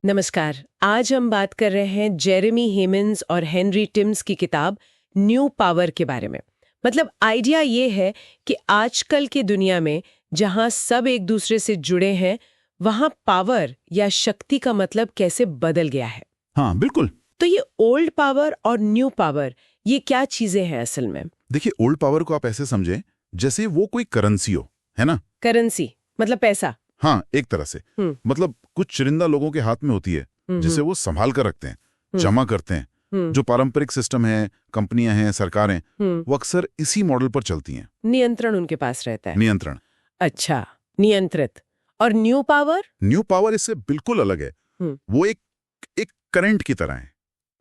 नमस्कार। आज हम बात कर रहे हैं जेरेमी हेमंड्स और हेनरी टिम्स की किताब न्यू पावर के बारे में। मतलब आइडिया ये है कि आजकल की दुनिया में जहां सब एक दूसरे से जुड़े हैं, वहां पावर या शक्ति का मतलब कैसे बदल गया है। हाँ, बिल्कुल। तो ये ओल्ड पावर और न्यू पावर, ये क्या चीजें हैं असल में? देखिए, ओल्ड पावर को आप ऐसे समझें जैसे वो कोई करेंसी हो, है ना? करेंसी मतलब पैसा। हाँ, एक तरह से। मतलब कुछ चुनिंदा लोगों के हाथ में होती है जिसे वो संभाल कर रखते हैं, जमा करते हैं। जो पारंपरिक सिस्टम है, कंपनियां हैं, सरकारें, वो अक्सर इसी मॉडल पर चलती हैं। नियंत्रण उनके पास रहता है। नियंत्रण। अच्छा, नियंत्रित। और न्यू पावर? न्यू पावर इससे बिल्कुल अलग है। वो एक करंट की तरह है,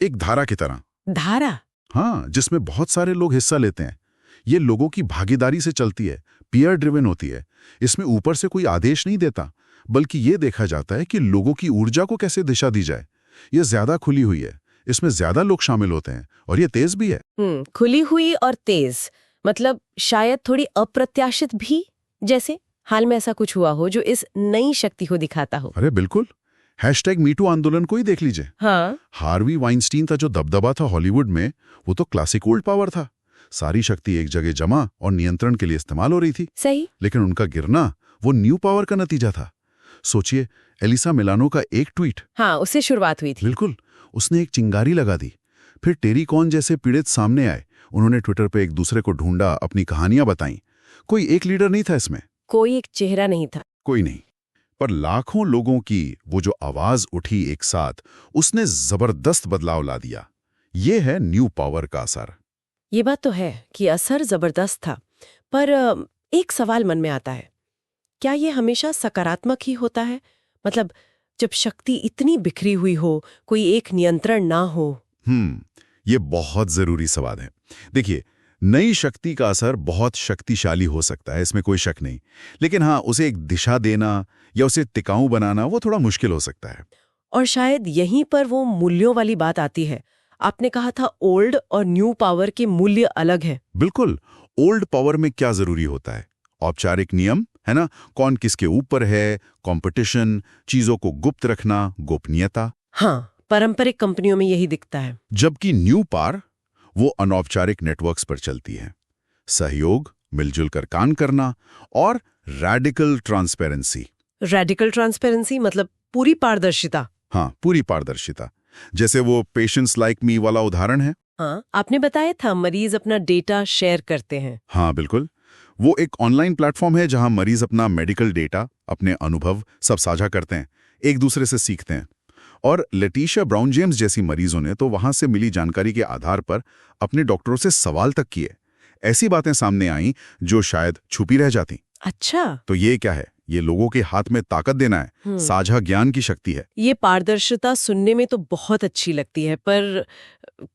एक धारा की तरह। धारा? हाँ, जिसमें बहुत सारे लोग हिस्सा लेते हैं। ये लोगों की भागीदारी से चलती है, पीयर ड्रिवन होती है। इसमें ऊपर से कोई आदेश नहीं देता, बल्कि ये देखा जाता है कि लोगों की ऊर्जा को कैसे दिशा दी जाए। ये ज्यादा खुली हुई है, इसमें ज्यादा लोग शामिल होते हैं और ये तेज भी है। खुली हुई और तेज, मतलब शायद थोड़ी अप्रत्याशित भी। जैसे हाल में ऐसा कुछ हुआ हो जो इस नई शक्ति को दिखाता हो। अरे बिल्कुल, #मीटू आंदोलन को ही देख लीजिए। हाँ। हार्वी वाइनस्टीन का जो दबदबा था हॉलीवुड में, वो तो क्लासिक ओल्ड पावर था। सारी शक्ति एक जगह जमा और नियंत्रण के लिए इस्तेमाल हो रही थी। सही। लेकिन उनका गिरना वो न्यू पावर का नतीजा था। सोचिए, एलिसा मिलानो का एक ट्वीट। हाँ, उससे शुरुआत हुई थी। बिल्कुल, उसने एक चिंगारी लगा दी। फिर टेरी कॉन जैसे पीड़ित सामने आए। उन्होंने ट्विटर पे एक दूसरे को ढूंढा, अपनी कहानियां बताई। कोई एक लीडर नहीं था इसमें, कोई एक चेहरा नहीं था। कोई नहीं, पर लाखों लोगों की वो जो आवाज उठी एक साथ, उसने जबरदस्त बदलाव ला दिया। ये है न्यू पावर का असर। ये बात तो है कि असर जबरदस्त था, पर एक सवाल मन में आता है, क्या ये हमेशा सकारात्मक ही होता है? मतलब जब शक्ति इतनी बिखरी हुई हो, कोई एक नियंत्रण ना हो। ये बहुत जरूरी सवाल है। देखिए, नई शक्ति का असर बहुत शक्तिशाली हो सकता है, इसमें कोई शक नहीं। लेकिन हाँ, उसे एक दिशा देना या उसे टिकाऊ बनाना वो थोड़ा मुश्किल हो सकता है। और शायद यहीं पर वो मूल्यों वाली बात आती है। आपने कहा था ओल्ड और न्यू पावर के मूल्य अलग है। बिल्कुल। ओल्ड पावर में क्या जरूरी होता है? औपचारिक नियम, है ना? कौन किसके ऊपर है, कंपटीशन, चीजों को गुप्त रखना, गोपनीयता। हाँ, पारंपरिक कंपनियों में यही दिखता है। जबकि न्यू पावर वो अनौपचारिक नेटवर्क्स पर चलती है। सहयोग, मिलजुल कर काम करना और रैडिकल ट्रांसपेरेंसी। रेडिकल ट्रांसपेरेंसी मतलब पूरी पारदर्शिता। हाँ, पूरी पारदर्शिता। जैसे वो पेशेंट्स लाइक मी वाला उदाहरण है। हाँ, आपने बताया था मरीज अपना डेटा शेयर करते हैं। हाँ बिल्कुल, वो एक ऑनलाइन प्लेटफॉर्म है जहां मरीज अपना मेडिकल डेटा, अपने अनुभव सब साझा करते हैं, एक दूसरे से सीखते हैं। और लेटिशिया ब्राउन जेम्स जैसी मरीजों ने तो वहां से मिली जानकारी के आधार पर अपने डॉक्टरों से सवाल तक किए। ऐसी बातें सामने आईं जो शायद छुपी रह जाती। अच्छा। तो ये क्या है? ये लोगों के हाथ में ताकत देना है, साझा ज्ञान की शक्ति है। ये पारदर्शिता सुनने में तो बहुत अच्छी लगती है, पर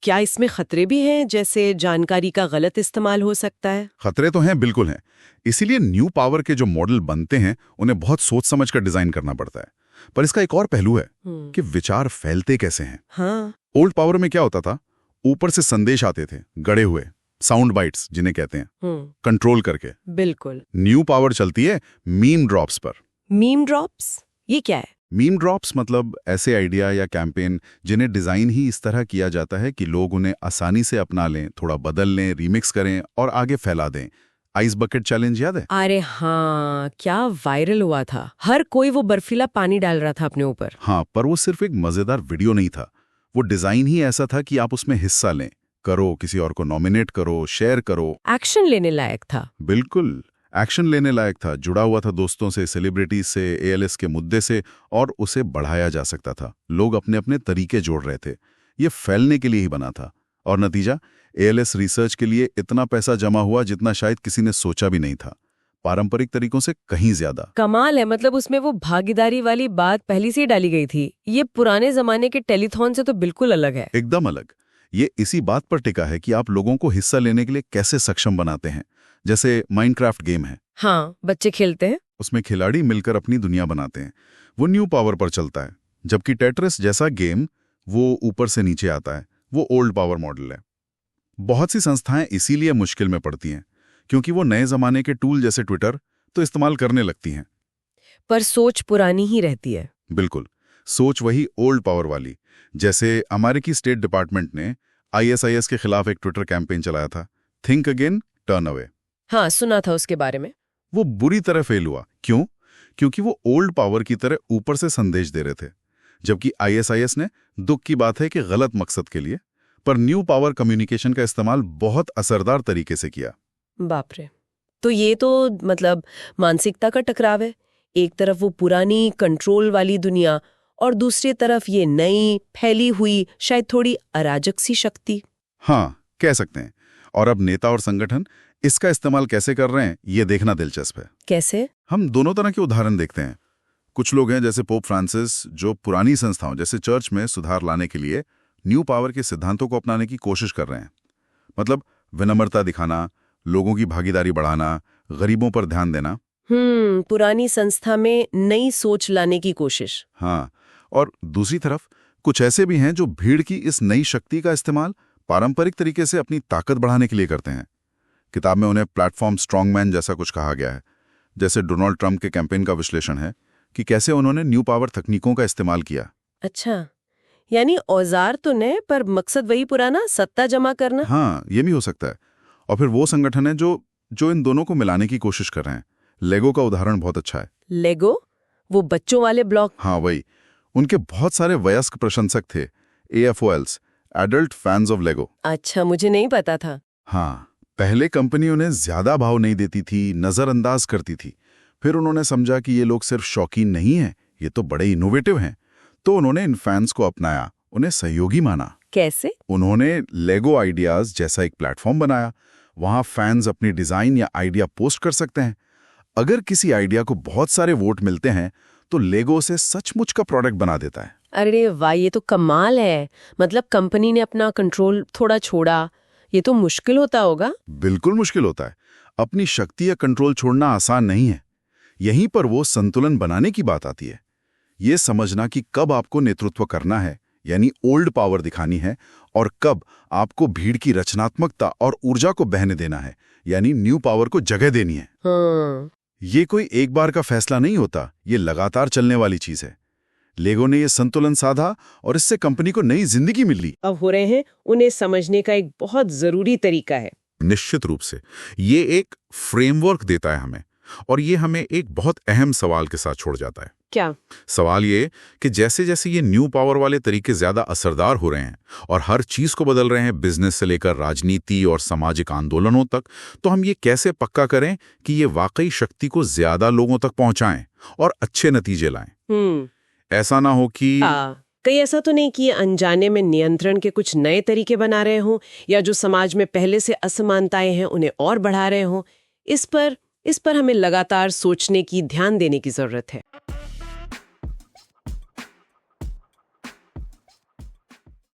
क्या इसमें खतरे भी हैं? जैसे जानकारी का गलत इस्तेमाल हो सकता है। खतरे तो हैं, बिल्कुल हैं। इसीलिए न्यू पावर के जो मॉडल बनते हैं, उन्हें बहुत सोच समझ कर डिजाइन करना पड़ता है। पर इसका एक और पहलू है कि विचार फैलते कैसे हैं। हाँ। ओल्ड पावर में क्या होता था? ऊपर से संदेश आते थे, गड़े हुए साउंड बाइट्स जिन्हें कहते हैं, कंट्रोल करके। बिल्कुल। न्यू पावर चलती है मीम ड्रॉप्स पर। Meme drops? ये क्या है? मीम ड्रॉप्स मतलब ऐसे आइडिया या कैंपेन जिन्हें डिजाइन ही इस तरह किया जाता है कि लोग उन्हें आसानी से अपना लें, थोड़ा बदल लें, रीमिक्स करें और आगे फैला दें। आइस बकेट चैलेंज याद है? अरे हाँ, क्या वायरल हुआ था। हर कोई वो बर्फीला पानी डाल रहा था अपने ऊपर। हाँ, पर वो सिर्फ एक मजेदार वीडियो नहीं था। वो डिजाइन ही ऐसा था कि आप उसमें हिस्सा लें, करो, किसी और को नॉमिनेट करो, शेयर करो। एक्शन लेने लायक था। बिल्कुल, एक्शन लेने लायक था। जुड़ा हुआ था दोस्तों से, सेलिब्रिटीज से, एएलएस के मुद्दे से, और उसे बढ़ाया जा सकता था। लोग अपने अपने तरीके जोड़ रहे थे। ये फैलने के लिए ही बना था। और नतीजा, एएलएस रिसर्च के लिए इतना पैसा जमा हुआ जितना शायद किसी ने सोचा भी नहीं था। पारंपरिक तरीकों से कहीं ज्यादा। कमाल है। मतलब उसमें वो भागीदारी वाली बात पहले से ही डाली गई थी। ये पुराने जमाने के टेलीथॉन से तो बिल्कुल अलग है। एकदम अलग। ये इसी बात पर टिका है कि आप लोगों को हिस्सा लेने के लिए कैसे सक्षम बनाते हैं। जैसे माइनक्राफ्ट गेम है। हाँ, बच्चे खेलते हैं। उसमें खिलाड़ी मिलकर अपनी दुनिया बनाते हैं। वो न्यू पावर पर चलता है। जबकि टेट्रिस जैसा गेम वो ऊपर से नीचे आता है, वो ओल्ड पावर मॉडल है। बहुत सी संस्थाएं इसीलिए मुश्किल में पड़ती हैं, क्योंकि वो नए जमाने के टूल जैसे ट्विटर तो इस्तेमाल करने लगती हैं, पर सोच पुरानी ही रहती है। बिल्कुल। सोच वही ओल्ड पावर वाली। जैसे अमेरिकी स्टेट डिपार्टमेंट ने ISIS के खिलाफ एक ट्विटर कैंपेन चलाया था, थिंक अगेन टर्न अवे। हाँ, सुना था उसके बारे में। वो बुरी तरह फेल हुआ। क्यों? क्योंकि वो ओल्ड पावर की तरह ऊपर से संदेश दे रहे थे, जबकि ISIS ने, दुख की बात है कि गलत मकसद के लिए, पर न्यू पावर कम्युनिकेशन का इस्तेमाल बहुत असरदार तरीके से किया। बाप रे, तो ये तो मतलब मानसिकता का टकराव है। एक तरफ वो पुरानी कंट्रोल वाली दुनिया और दूसरी तरफ ये नई फैली हुई शायद थोड़ी अराजक सी शक्ति। हाँ, कह सकते हैं। और अब नेता और संगठन इसका इस्तेमाल कैसे कर रहे हैं, ये देखना दिलचस्प है। कैसे? हम दोनों तरह के उदाहरण देखते हैं। कुछ लोग हैं जैसे पोप फ्रांसिस, जो पुरानी संस्थाओं जैसे चर्च में सुधार लाने के लिए न्यू पावर के सिद्धांतों को अपनाने की कोशिश कर रहे हैं। मतलब विनम्रता दिखाना, लोगों की भागीदारी बढ़ाना, गरीबों पर ध्यान देना। पुरानी संस्था में नई सोच लाने की कोशिश। हाँ, और दूसरी तरफ कुछ ऐसे भी हैं जो भीड़ की इस नई शक्ति का इस्तेमाल पारंपरिक तरीके से अपनी ताकत बढ़ाने के लिए करते हैं। किताब में उन्हें प्लेटफॉर्म स्ट्रॉन्गमैन जैसा कुछ कहा गया है। जैसे डोनाल्ड ट्रंप के कैंपेन का विश्लेषण है कि कैसे उन्होंने न्यू पावर तकनीकों का इस्तेमाल किया। अच्छा, यानी औजार तो नए पर मकसद वही पुराना, सत्ता जमा करना। हाँ, ये भी हो सकता है। और फिर वो संगठन है जो इन दोनों को मिलाने की कोशिश कर रहे हैं। लेगो का उदाहरण बहुत अच्छा है। लेगो? वो बच्चों वाले ब्लॉक? हाँ, वही। उनके बहुत सारे वयस्क प्रशंसक थे, AFOLs, एडल्ट फैंस ऑफ लेगो। अच्छा, मुझे नहीं पता था। हाँ, पहले कंपनी उन्हें ज्यादा भाव नहीं देती थी, नजरअंदाज करती थी। फिर उन्होंने समझा कि ये लोग सिर्फ शौकीन नहीं हैं, ये तो बड़े इनोवेटिव हैं। तो उन्होंने इन फैंस को अपनाया, उन्हें सहयोगी माना। कैसे? उन्होंने लेगो आइडियाज जैसा एक प्लेटफॉर्म बनाया। वहां फैंस अपनी डिजाइन या आइडिया पोस्ट कर सकते हैं। अगर किसी आइडिया को बहुत सारे वोट मिलते हैं तो लेगो उसे सचमुच का प्रोडक्ट बना देता है। अरे वाह, ये तो कमाल है। मतलब कंपनी ने अपना कंट्रोल थोड़ा छोड़ा। ये तो मुश्किल होता होगा। बिल्कुल मुश्किल होता है। अपनी शक्ति या कंट्रोल छोड़ना आसान नहीं है। यहीं पर वो संतुलन बनाने की बात आती है। ये समझना कि कब आपको नेतृत्व करना है, यानी ओल्ड पावर दिखानी है, और कब आपको भीड़ की रचनात्मकता और ऊर्जा को बहने देना है, यानी न्यू पावर को जगह देनी है। हाँ। ये कोई एक बार का फैसला नहीं होता, ये लगातार चलने वाली चीज है। लेगो ने ये संतुलन साधा और इससे कंपनी को नई जिंदगी मिली। अब हो रहे हैं, उन्हें समझने का एक बहुत जरूरी तरीका है। निश्चित रूप से ये एक फ्रेमवर्क देता है हमें, और ये हमें एक बहुत अहम सवाल के साथ छोड़ जाता है। क्या सवाल ये कि जैसे जैसे ये न्यू पावर वाले तरीके ज्यादा असरदार हो रहे हैं और हर चीज को बदल रहे हैं, बिजनेस से लेकर राजनीति और सामाजिक आंदोलनों तक, तो हम ये कैसे पक्का करें कि ये वाकई शक्ति को ज्यादा लोगों तक पहुंचाएं और अच्छे नतीजे लाएं। ऐसा ना हो कि कहीं ऐसा तो नहीं कि अनजाने में नियंत्रण के कुछ नए तरीके बना रहे हों, या जो समाज में पहले से असमानताएं हैं उन्हें और बढ़ा रहे हों। इस पर हमें लगातार सोचने की, ध्यान देने की जरूरत है।